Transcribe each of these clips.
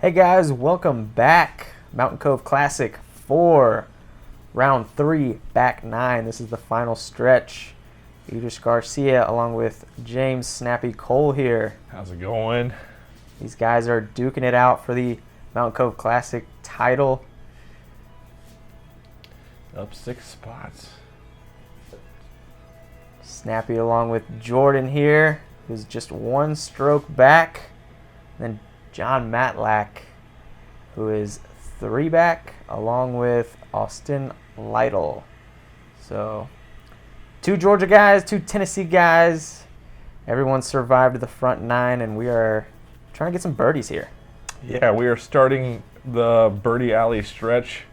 Hey guys, welcome back. Mountain Cove Classic 4, round 3, back 9. This is the final stretch. Idris Garcia along with James Snappy Cole here. How's it going? These guys are duking it out for the Mountain Cove Classic title. Up 6 spots. Snappy along with Jordan here, who's just one stroke back. Then John Matlack, who is 3 back, along with Austin Lytle. So, 2 Georgia guys, 2 Tennessee guys. Everyone survived the front 9, and we are trying to get some birdies here. Yeah, we are starting the birdie alley stretch.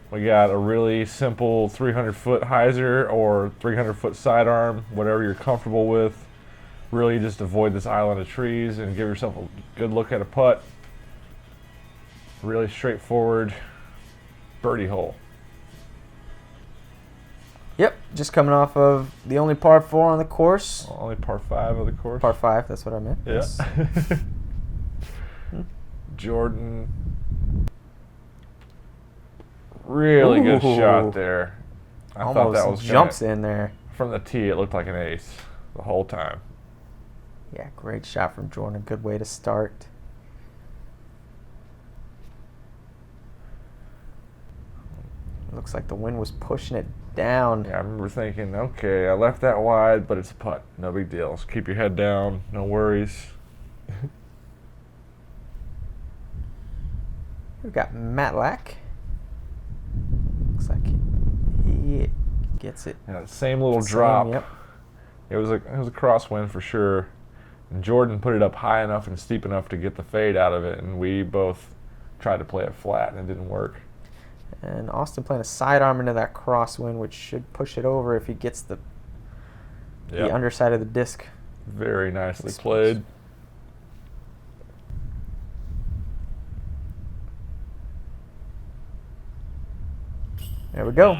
We got a really simple 300-foot hyzer or 300-foot sidearm, whatever you're comfortable with. Really just avoid this island of trees and give yourself a good look at a putt. Really straightforward birdie hole. Yep, just coming off of the only par 4 on the course. Only par 5 of the course. Par 5, that's what I meant. Yeah. Yes. Jordan. Really good shot there. I Almost thought that was jumps in there. From the tee, it looked like an ace the whole time. Yeah, great shot from Jordan. Good way to start. Looks like the wind was pushing it down. Yeah, I remember thinking, okay, I left that wide, but it's a putt. No big deal. Just keep your head down. No worries. We've got Matlack. Looks like he gets it. Yeah, same little drop. Yep. It was a crosswind for sure. And Jordan put it up high enough and steep enough to get the fade out of it, and we both tried to play it flat, and it didn't work. And Austin playing a sidearm into that crosswind, which should push it over if he gets the underside of the disc. Very nicely played. There we go.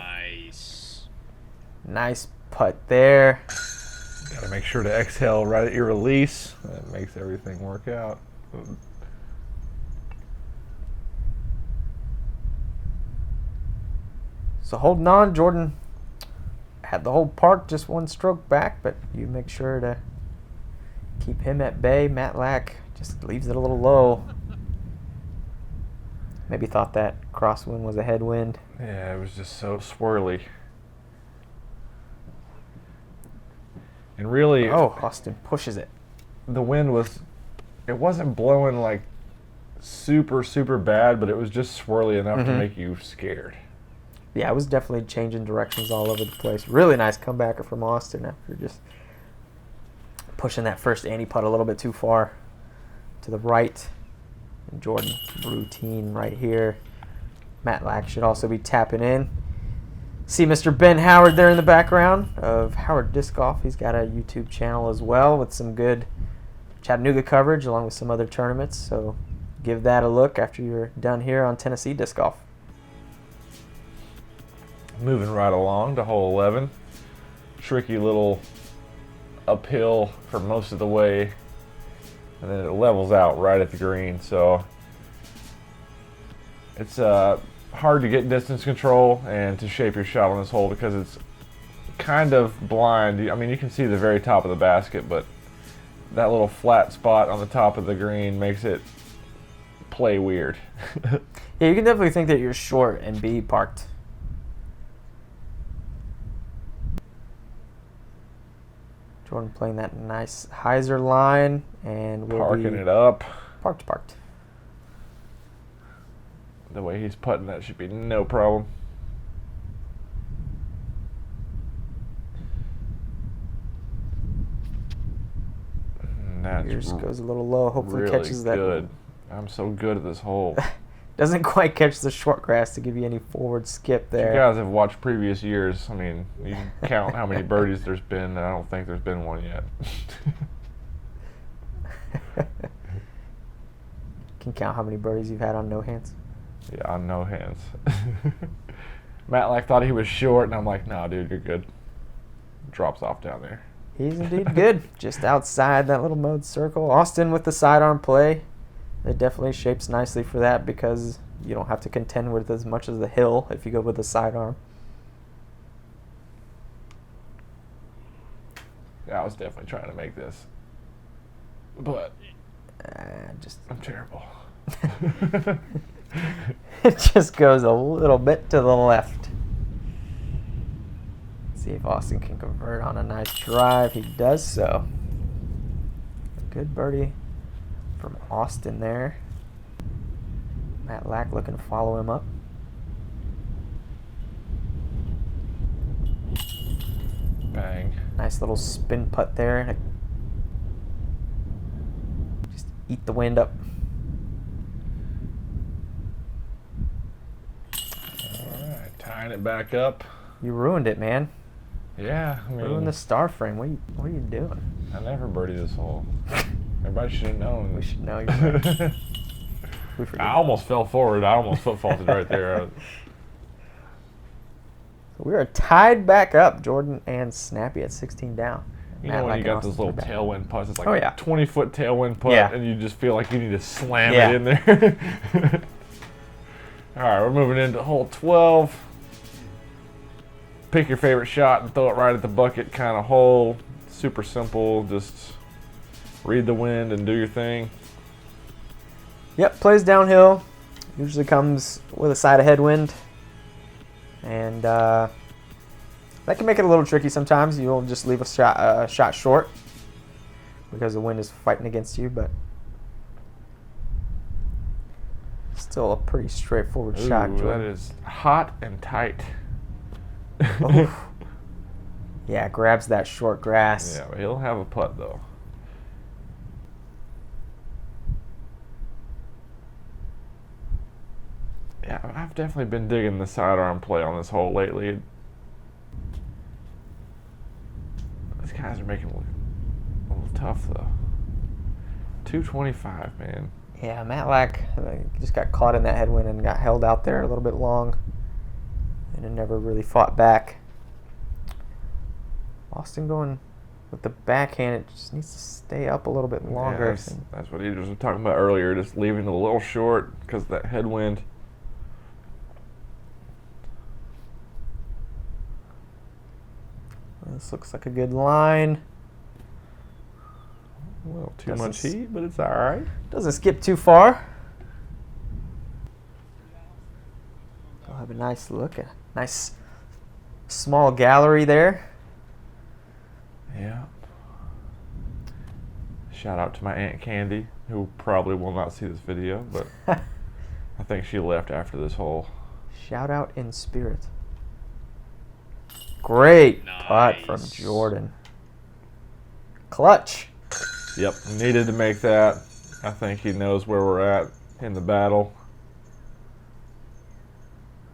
Nice putt there. Got to make sure to exhale right at your release. That makes everything work out. So holding on, Jordan had the whole park just one stroke back, but you make sure to keep him at bay. Matlack just leaves it a little low. Maybe thought that crosswind was a headwind. Yeah, it was just so swirly. And really, Austin pushes it. The wind it wasn't blowing like super, super bad, but it was just swirly enough to make you scared. Yeah, it was definitely changing directions all over the place. Really nice comebacker from Austin after just pushing that first Andy putt a little bit too far to the right. And Jordan routine right here. Matlack should also be tapping in. See Mr. Ben Howard there in the background of Howard Disc Golf. He's got a YouTube channel as well with some good Chattanooga coverage along with some other tournaments. So give that a look after you're done here on Tennessee Disc Golf. Moving right along to hole 11. Tricky little uphill for most of the way. And then it levels out right at the green. So it's hard to get distance control and to shape your shot on this hole because it's kind of blind. I mean, you can see the very top of the basket, but that little flat spot on the top of the green makes it play weird. Yeah, you can definitely think that you're short and be parked. Jordan playing that nice hyzer line, and we'll Parking it up. Parked. The way he's putting that should be no problem. Yours goes a little low. Hopefully really catches that. Good. I'm so good at this hole. Doesn't quite catch the short grass to give you any forward skip there. You guys have watched previous years. I mean, you can count how many birdies there's been, and I don't think there's been one yet. Can count how many birdies you've had on no hands? Yeah, on no hands. Matlack thought he was short, and I'm like, no, dude, you're good. Drops off down there. He's indeed good. Just outside that little mode circle. Austin with the sidearm play. It definitely shapes nicely for that because you don't have to contend with as much as the hill if you go with the sidearm. Yeah, I was definitely trying to make this, but I'm terrible. It just goes a little bit to the left. See if Austin can convert on a nice drive. He does so. Good birdie from Austin there. Matlack looking to follow him up. Bang. Nice little spin putt there. Just eat the wind up. Alright, tying it back up. You ruined it, man. Yeah, I mean, Ruined the star frame. What are you doing? I never birdied this hole. Everybody should have known. We should know. You're right. We forget. I almost fell forward. I almost foot faulted right there. We are tied back up, Jordan and Snappy at 16 down. You know when you got those little tailwind putts, it's like a 20-foot tailwind putt, and you just feel like you need to slam it in there. All right, we're moving into hole 12. Pick your favorite shot and throw it right at the bucket kind of hole. Super simple. Just read the wind and do your thing. Yep, plays downhill. Usually comes with a side of headwind. And that can make it a little tricky sometimes. You'll just leave a shot short because the wind is fighting against you, but still a pretty straightforward shot, Jordan. That is hot and tight. Yeah, grabs that short grass. Yeah, but he'll have a putt though. Yeah, I've definitely been digging the sidearm play on this hole lately. These guys are making it look a little tough though. 225, man. Yeah, Matlack just got caught in that headwind and got held out there a little bit long. And it never really fought back. Austin going with the backhand, it just needs to stay up a little bit longer. Yeah, that's what Idris was talking about earlier, just leaving it a little short because of that headwind. This looks like a good line. A little too much heat, but it's all right. Doesn't skip too far. I'll have a nice look at nice small gallery there. Yeah. Shout out to my Aunt Candy, who probably will not see this video, but I think she left after this hole. Shout out in spirit. Great putt from Jordan. Clutch. Yep, needed to make that. I think he knows where we're at in the battle.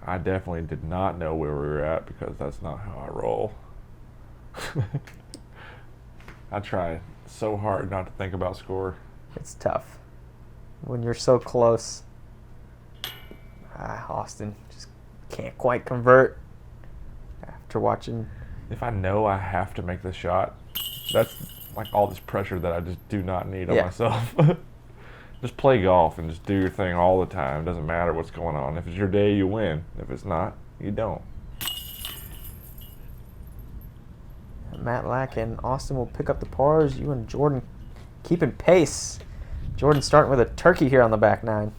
I definitely did not know where we were at because that's not how I roll. I try so hard not to think about score. It's tough when you're so close. Austin just can't quite convert after watching. If I know I have to make the shot, that's like all this pressure that I just do not need on myself. Just play golf and just do your thing all the time. Doesn't matter what's going on. If it's your day, you win. If it's not, you don't. Matlack and Austin will pick up the pars. You and Jordan keeping pace. Jordan starting with a turkey here on the back nine.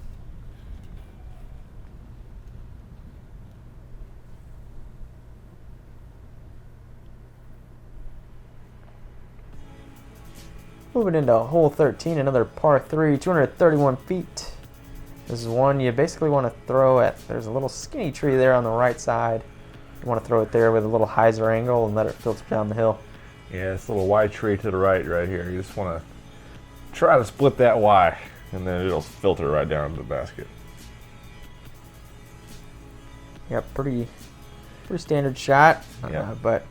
Moving into hole 13, another par 3, 231 feet. This is one you basically want to throw at, there's a little skinny tree there on the right side. You want to throw it there with a little hyzer angle and let it filter down the hill. Yeah, this little Y tree to the right here. You just want to try to split that Y, and then it'll filter right down into the basket. Yeah, pretty standard shot, but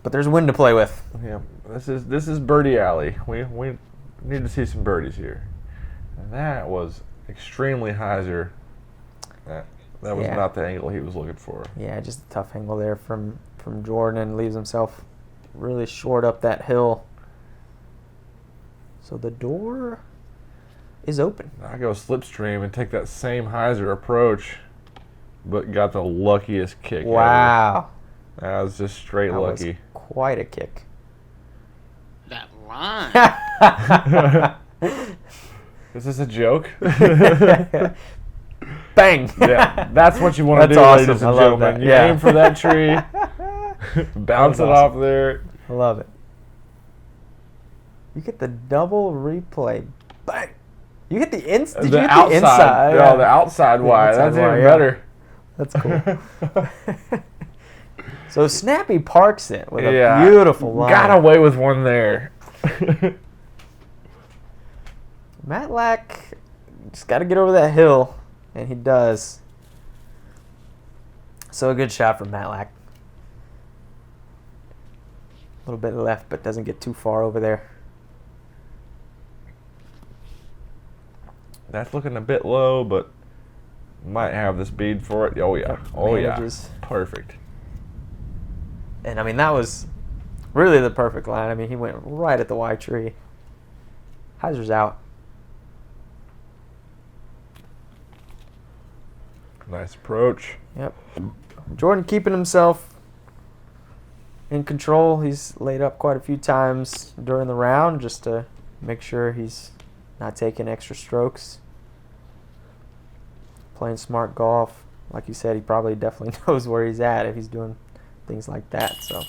there's wind to play with. Yeah, this is birdie alley. We need to see some birdies here. And that was extremely hyzer. That was not the angle he was looking for. Yeah, just a tough angle there from Jordan, and leaves himself really short up that hill. So the door is open. I go slipstream and take that same hyzer approach, but got the luckiest kick. Wow. Ever. That was just straight That lucky. was quite a kick. That line. Is this a joke? Bang. Yeah, that's what you want to That's do, awesome. ladies I and love gentlemen. that. You Yeah. aim for that tree, bounce That it was off awesome. there. I love it. You get the double replay. Bang. You hit the Did you hit the inside? No, the outside wide. outside That's wide, even yeah. better. That's cool. So Snappy parks it with a beautiful line. Got away with one there. Matlack just got to get over that hill, and he does. So a good shot from Matlack. A little bit left, but doesn't get too far over there. That's looking a bit low, but might have the speed for it. Oh, yeah. Oh, Manages. yeah. Perfect. And, I mean, that was really the perfect line. I mean, he went right at the Y tree. Hyzer's out. Nice approach. Yep. Jordan keeping himself in control. He's laid up quite a few times during the round just to make sure he's not taking extra strokes. Playing smart golf. Like you said, he probably definitely knows where he's at if he's doing things like that. So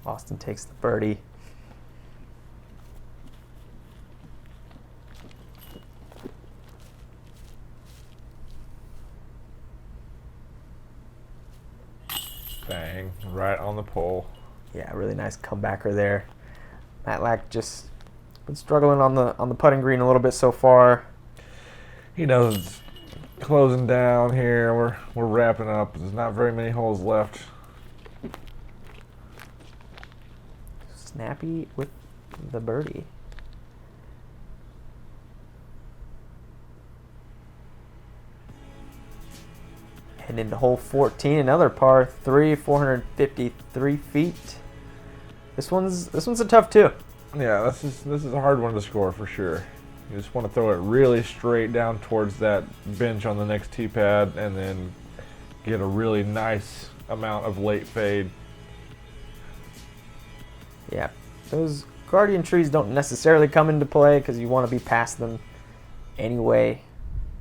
Austin takes the birdie. Bang. Right on the pole. Yeah, really nice comebacker there. Matlack just been struggling on the putting green a little bit so far. He knows it's closing down here. We're wrapping up. There's not very many holes left. Snappy with the birdie. Heading into hole 14, another par 3, 453 feet. This one's a tough two. Yeah, this is a hard one to score for sure. You just want to throw it really straight down towards that bench on the next tee pad and then get a really nice amount of late fade. Yeah, those guardian trees don't necessarily come into play because you want to be past them anyway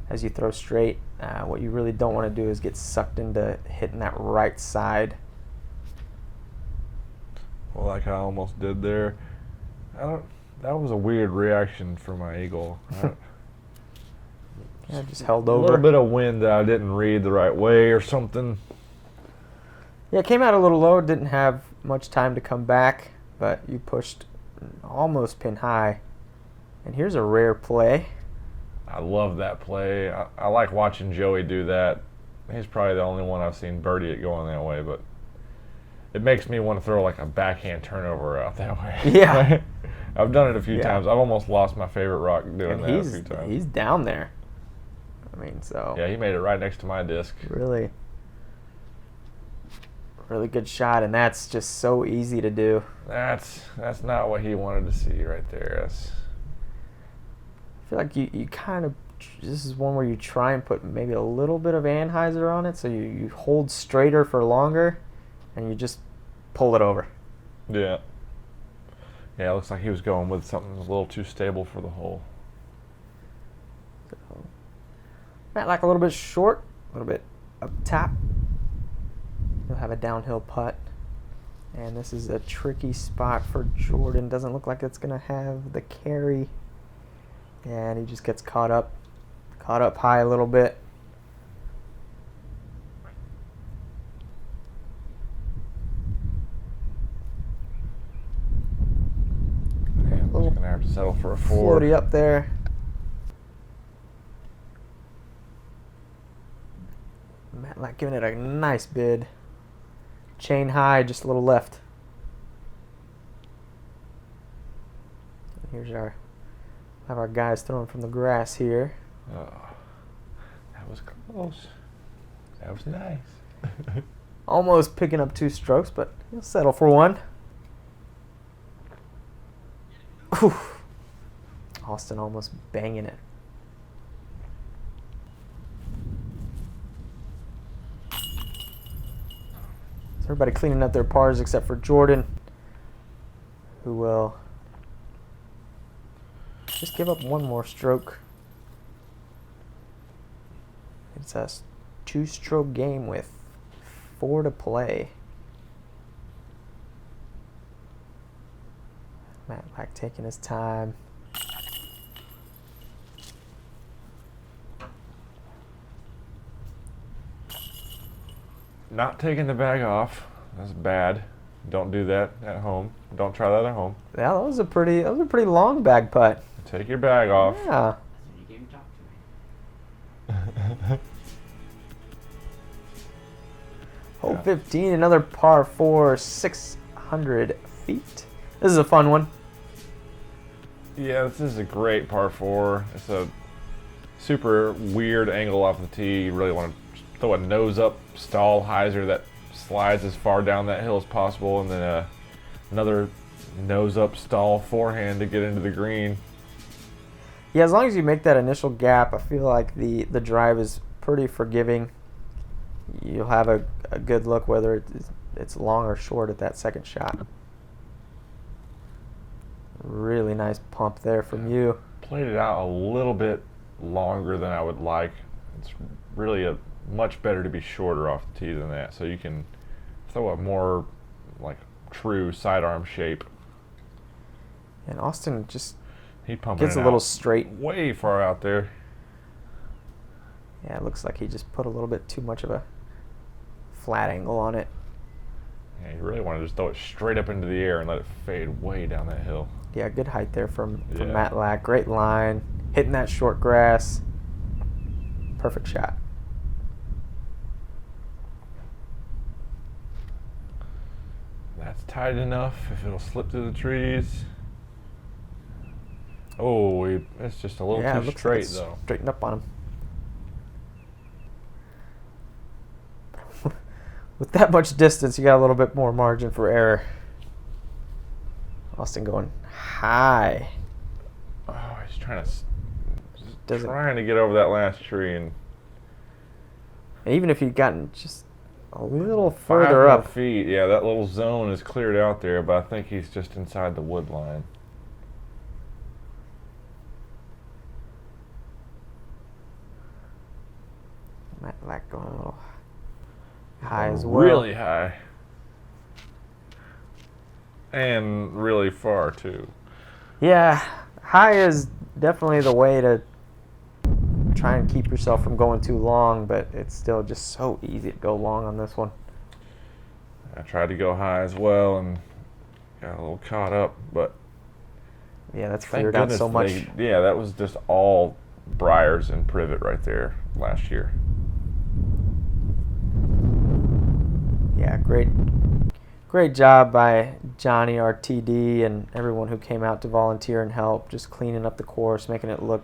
as you throw straight. What you really don't want to do is get sucked into hitting that right side. Well, like I almost did there. That was a weird reaction for my eagle. Yeah, just held A over. little bit of wind that I didn't read the right way or something. Yeah, it came out a little low. Didn't have much time to come back, but you pushed almost pin high. And here's a rare play. I love that play. I like watching Joey do that. He's probably the only one I've seen birdie it going that way, but it makes me want to throw like a backhand turnover out that way. Yeah. I've done it a few Yeah. times. I've almost lost my favorite rock doing And that a few times. he's down there. I mean, so Yeah, he made it right next to my disc. really good shot, and that's just so easy to do. That's not what he wanted to see right there. I feel like you kind of, this is one where you try and put maybe a little bit of Anheuser on it, so you hold straighter for longer, and you just pull it over. Yeah. Yeah, it looks like he was going with something a little too stable for the hole. So, Matlack a little bit short, a little bit up top. He'll have a downhill putt. And this is a tricky spot for Jordan. Doesn't look like it's going to have the carry. And he just gets caught up high a little bit. Okay, I'm just going to have to settle for a 4. Floaty up there. Matlack giving it a nice bid. Chain high, just a little left. Here's our guys throwing from the grass here. Oh, that was close. That was nice. Almost picking up 2 strokes, but he'll settle for 1. Oof. Austin almost banging it. So everybody cleaning up their pars except for Jordan, who will just give up one more stroke. It's a 2-stroke game with 4 to play. Matlack taking his time. Not taking the bag off. That's bad. Don't do that at home. Don't try that at home. Yeah, that was a pretty long bag putt. Take your bag off. Yeah. You came to talk to me. Hole 15, another par 4, 600 feet. This is a fun one. Yeah, this is a great par 4. It's a super weird angle off the tee. You really want to throw a nose-up stall hyzer that slides as far down that hill as possible, and then another nose-up stall forehand to get into the green. Yeah, as long as you make that initial gap, I feel like the drive is pretty forgiving. You'll have a good look whether it's long or short at that second shot. Really nice pump there from you. Played it out a little bit longer than I would like. It's really much better to be shorter off the tee than that, so you can throw a more like true sidearm shape. And Austin just He pumping gets it a little out straight. way far out there. Yeah, it looks like he just put a little bit too much of a flat angle on it. Yeah, you really want to just throw it straight up into the air and let it fade way down that hill. Yeah, good height there from Yeah. Matlack. Great line. Hitting that short grass. Perfect shot. That's tight enough if it'll slip through the trees. Oh, it's just a little Yeah, it too looks straight like it's though. straightened up on him. With that much distance, you got a little bit more margin for error. Austin going high. Oh, he's trying to Doesn't- trying to get over that last tree, and And even if he'd gotten just a little 5 further more up, feet. Yeah, that little zone is cleared out there, but I think he's just inside the wood line. Matlack going a little high as well. Really high. And really far, too. Yeah, high is definitely the way to try and keep yourself from going too long, but it's still just so easy to go long on this one. I tried to go high as well and got a little caught up, but Yeah, that's thank cleared out goodness so much. yeah, that was just all briars and privet right there last year. Yeah, great job by Johnny, RTD, and everyone who came out to volunteer and help, just cleaning up the course, making it look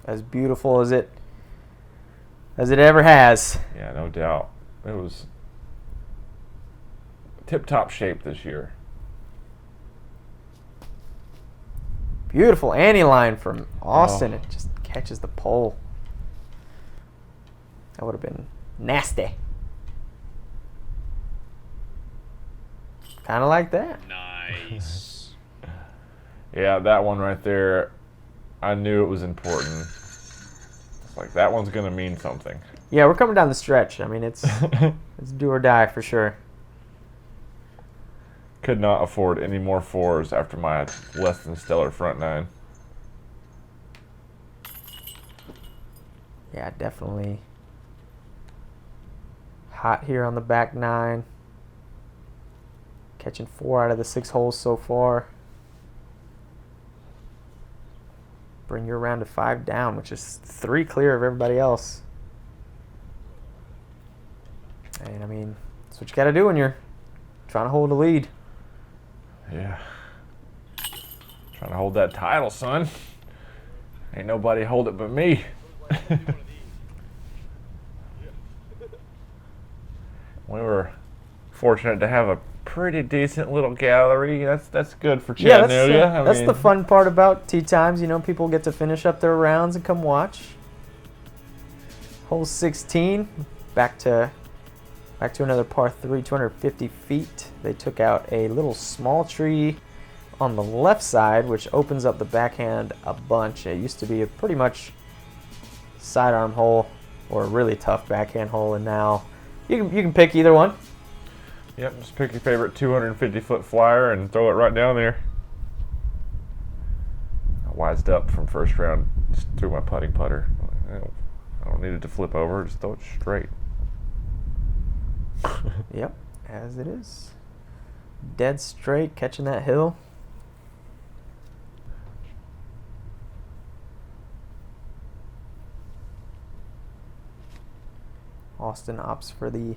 as beautiful as it ever has. Yeah, no doubt. It was tip-top shape this year. Beautiful Annie line from Austin. Oh. It just catches the pole. That would have been nasty. Kind of like that. Nice. Yeah, that one right there, I knew it was important. It's like, that one's going to mean something. Yeah, we're coming down the stretch. I mean, it's do or die for sure. Could not afford any more 4s after my less than stellar front 9. Yeah, definitely hot here on the back 9. Catching 4 out of the 6 holes so far. Bring your round to 5 down, which is 3 clear of everybody else. And I mean, that's what you got to do when you're trying to hold a lead. Yeah. Trying to hold that title, son. Ain't nobody hold it but me. We were fortunate to have a pretty decent little gallery. That's good for Yeah, Chattanooga. that's the fun part about tee times. You know, people get to finish up their rounds and come watch. Hole 16, back to another par 3, 250 feet. They took out a little small tree on the left side, which opens up the backhand a bunch. It used to be a pretty much sidearm hole or a really tough backhand hole, and now you can pick either one. Yep, just pick your favorite 250-foot flyer and throw it right down there. I wised up from first round, just threw my putting putter. I don't need it to flip over, just throw it straight. Yep, as it is. Dead straight, catching that hill. Austin opts for the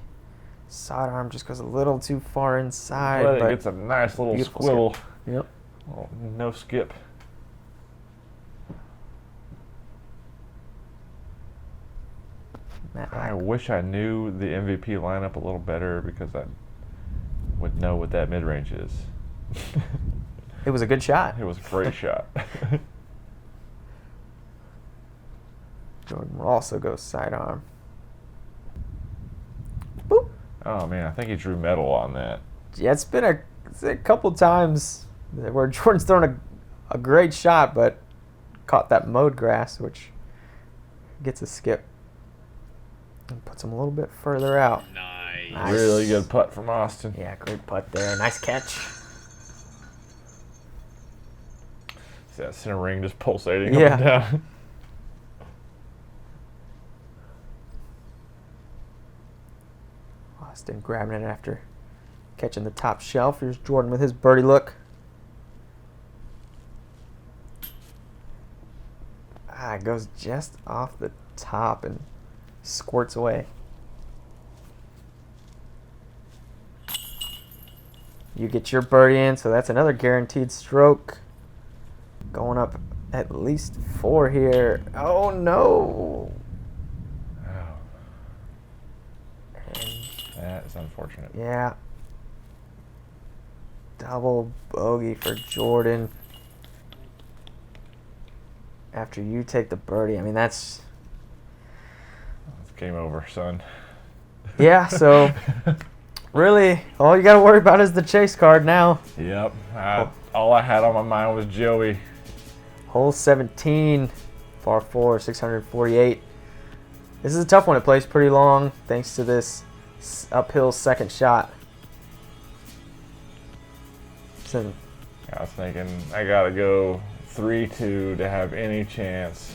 sidearm, just goes a little too far inside. But but it gets a nice little beautiful squibble. skip. Yep. Oh, no skip. I Matlack. wish I knew the MVP lineup a little better because I would know what that mid-range is. It was a good shot. It was a great shot. Jordan will also go sidearm. Boop. Oh man, I think he drew metal on that. Yeah, it's been a couple times where Jordan's thrown a great shot, but caught that mowed grass, which gets a skip. And puts him a little bit further out. Nice. Really good putt from Austin. Yeah, great putt there. Nice catch. See that center ring just pulsating Yeah. up and down. Austin grabbing it after catching the top shelf. Here's Jordan with his birdie look. It goes just off the top and squirts away. You get your birdie in, so that's another guaranteed stroke. Going up at least 4 here. Oh no! Oh, And that is unfortunate. yeah. Double bogey for Jordan. After you take the birdie, I mean, that's... It's game over, son. Yeah, so really, all you got to worry about is the chase card now. Yep. All I had on my mind was Joey. Hole 17, par 4, 648. This is a tough one. It plays pretty long thanks to this uphill second shot. So, I was thinking I gotta go 3-2 to have any chance.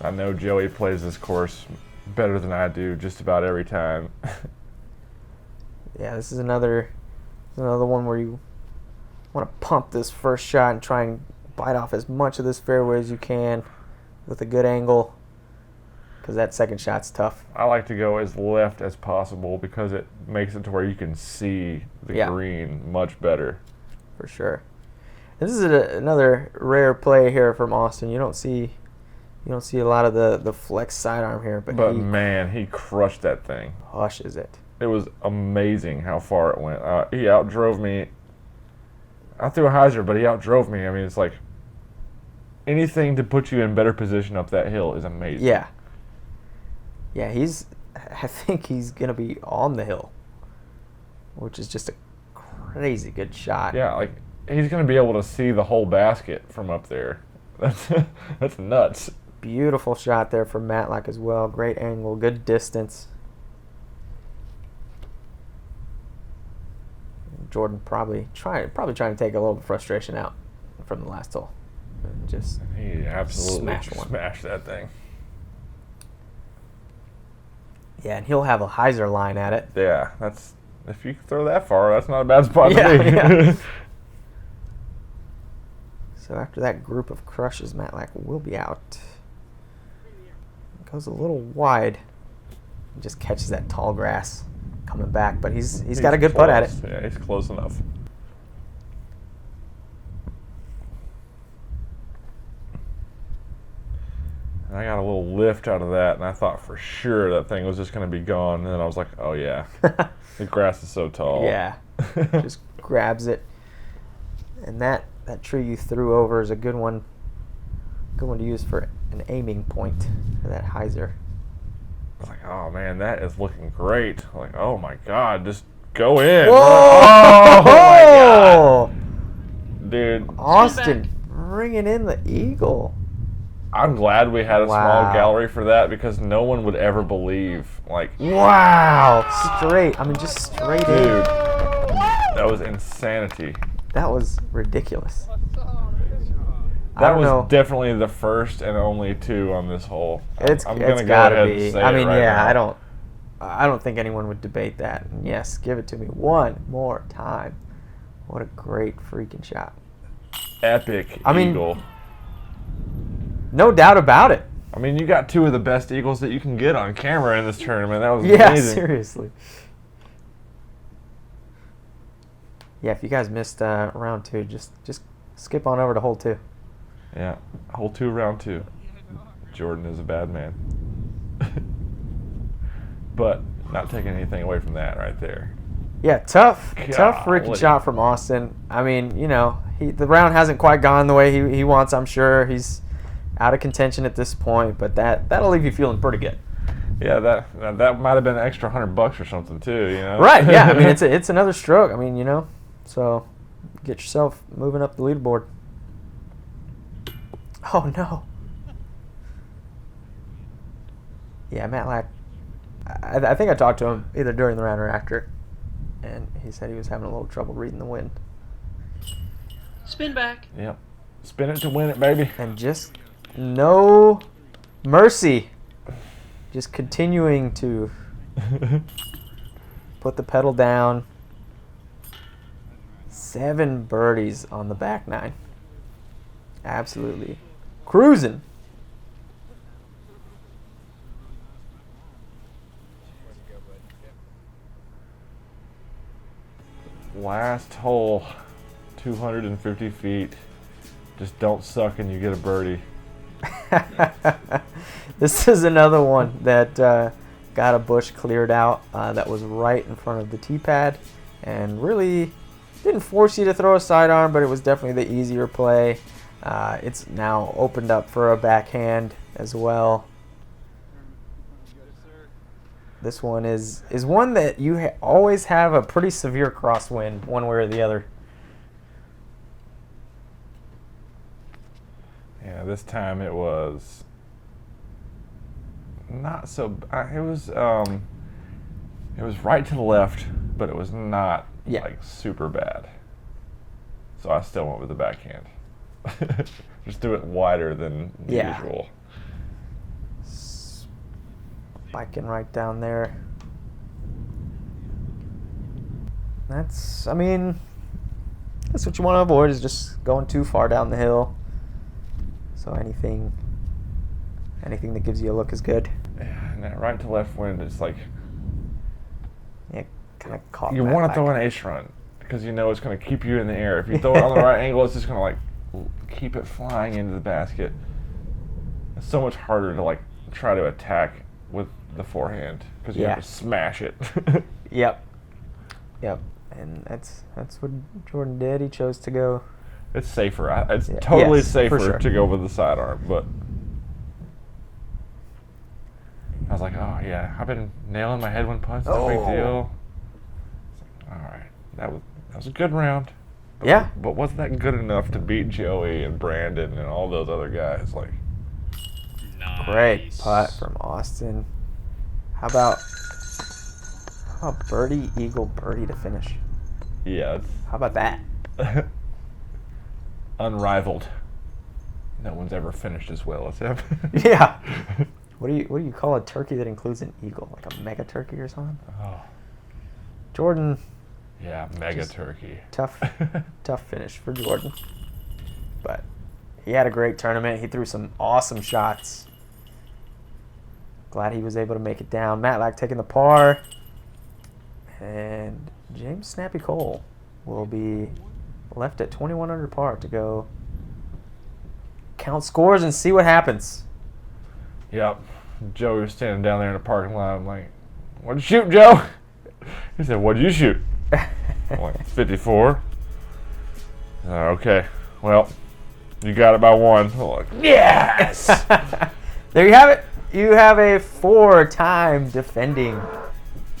I know Joey plays this course better than I do just about every time. yeah, this is another one where you want to pump this first shot and try and bite off as much of this fairway as you can with a good angle, because that second shot's tough. I like to go as left as possible because it makes it to where you can see the green much better. For sure. This is another rare play here from Austin. You don't see a lot of the flex sidearm here, but he man, he crushed that thing. hushes it. It was amazing how far it went. He outdrove me. I threw a hyzer, but he outdrove me. I mean, it's like anything to put you in better position up that hill is amazing. Yeah. Yeah, I think he's going to be on the hill, which is just a crazy good shot. Yeah, like he's going to be able to see the whole basket from up there. That's nuts. Beautiful shot there from Matlack as well. Great angle, good distance. Jordan probably trying to take a little frustration out from the last hole. And just He absolutely smashed that thing. yeah, and he'll have a hyzer line at it. Yeah, that's if you throw that far, that's not a bad spot Yeah, to be. yeah. So after that group of crushes, Matlack will be out. Goes a little wide. He just catches that tall grass coming back, but he's got a good putt at it. Yeah, he's close enough. And I got a little lift out of that, and I thought for sure that thing was just going to be gone. And then I was like, oh, yeah. The grass is so tall. Yeah. Just grabs it. And that tree you threw over is a good one. Good one to use for an aiming point for that hyzer. I was like, oh, man, that is looking great. I'm like, oh, my God, just go in. Whoa! Oh, my God. Dude. Austin bringing in the eagle. I'm glad we had a Wow. small gallery for that because no one would ever believe. Like, Wow! Straight. I mean, just straight dude, in. that was insanity. That was ridiculous. I That don't was know. definitely the first and only 2 on this hole. It's gonna go gotta ahead be. and say I it mean, right yeah, now. I don't think anyone would debate that. And yes, give it to me one more time. What a great freaking shot. Epic I mean, eagle. No doubt about it. I mean, you got 2 of the best eagles that you can get on camera in this tournament. That was Yeah, amazing. seriously. Yeah, if you guys missed round 2, just skip on over to hole 2. Yeah, hole 2, round 2. Jordan is a bad man. But not taking anything away from that right there. Yeah, tough freaking Golly. shot from Austin. I mean, you know, the round hasn't quite gone the way he wants, I'm sure. He's out of contention at this point, but that'll leave you feeling pretty good. Yeah, that might have been an extra $100 or something too, you know. Right? Yeah. I mean, it's another stroke. I mean, you know, so get yourself moving up the leaderboard. Oh no. Yeah, Matlack. I think I talked to him either during the round or after, and he said he was having a little trouble reading the wind. Spin back. Yep. Spin it to win it, baby. And just no mercy. Just continuing to put the pedal down. 7 birdies on the back 9. Absolutely cruising. Last hole, 250 feet. Just don't suck and you get a birdie. This is another one that got a bush cleared out that was right in front of the tee pad and really didn't force you to throw a sidearm, but it was definitely the easier play. It's now opened up for a backhand as well. This one is one that you always have a pretty severe crosswind one way or the other. Yeah, this time it was not so. It was right to the left, but it was not like super bad. So I still went with the backhand. Just do it wider than usual. Spiking right down there. That's what you want to avoid, is just going too far down the hill. So anything that gives you a look is good. Yeah, and that right to left wind is like, Yeah, kind of caught. you want to throw an ace run because you know it's going to keep you in the air. If you throw it on the right angle, it's just going to like keep it flying into the basket. It's so much harder to like try to attack with the forehand because you have to smash it. Yep. And that's what Jordan did. He chose to go. It's safer. It's totally Yes, for safer sure. to go with the sidearm, but I was like, oh yeah, I've been nailing my headwind putts. No big deal. All right, that was a good round. But, but wasn't that good enough to beat Joey and Brandon and all those other guys? Like, Great putt from Austin. How about birdie, eagle, birdie to finish? yeah, How about that? it's unrivaled. No one's ever finished as well as him. Yeah. What do you call a turkey that includes an eagle? Like a mega turkey or something? Oh, Jordan. yeah, mega turkey. Tough finish for Jordan. But he had a great tournament. He threw some awesome shots. Glad he was able to make it down. Matlack taking the par. And James Snappy Cole will be left at 21 under par to go count scores and see what happens. Yep. Joey was standing down there in the parking lot. I'm like, what'd you shoot, Joe? He said, what'd you shoot? I'm like, 54. Okay. Well, you got it by 1. I'm like, yes! There you have it. You have a 4-time defending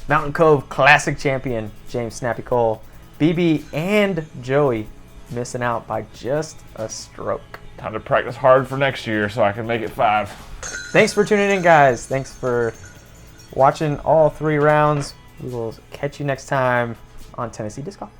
Mountain Cove Classic champion, James Snappy Cole. BB and Joey missing out by just a stroke. Time to practice hard for next year so I can make it 5. Thanks for tuning in, guys. Thanks for watching all 3 rounds. We will catch you next time on Tennessee Disc Golf.